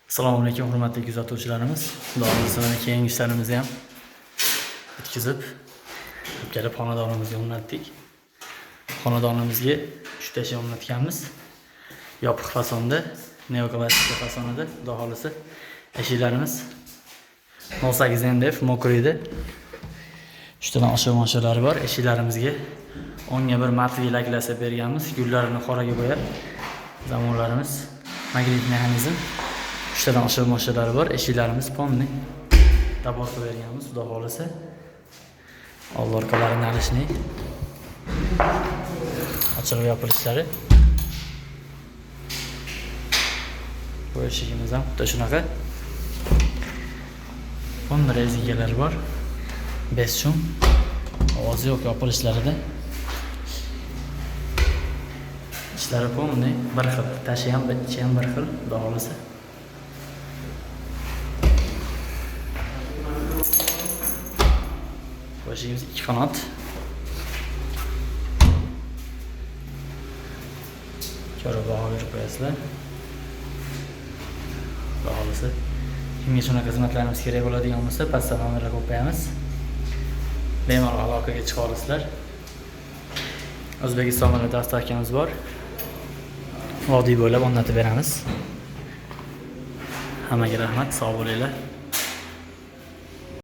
Assalomu alaykum hurmatli kuzatuvchilarimiz. Xudo xolisa keyingi ishlarimizni ham bitkizib, kelib xonadonimizga o'rnatdik. Xonadonimizga 3 ta o'rnatganmiz. Yopiq fasonda, neoklassik fasonida, xudo xolisa eshiklarimiz 08 MDF mokriydi. 3 ta osha-moshalari bor. Eshiklarimizga 10 ga 1 matli laklasa berganmiz. Gullarini qoraga bo'yab, zamonlarimiz magnit mexanizm 3 ta osha-moshalari bor. Eshiklarimiz ponni taborqa berganmiz, xudo xolisa. Old orqalarini alishni. Ochilib yopilishlari. Bu eshigimiz ham xuddi shunaqa. Ponni rezikalari bor. 5 shum. Ovozi yo'q yopilishlarida. Ishlari ponni bir xil, tashi ham, ichi ham bir xil, xudo xolisa. Boshimiz 2 qanot. Ko'rib baho berib qo'yasizlar. Xudo xolisa. Kimga shunaqa xizmatlarimiz kerak bo'ladigan bo'lsa, pastda nomerlar qo'yamiz. Bemalol aloqaga chiqa olasizlar. O'zbekiston bilan dastavkamiz bor. Vodiy bo'ylab o'rnatib beramiz. Hammaga rahmat, sog' bo'linglar.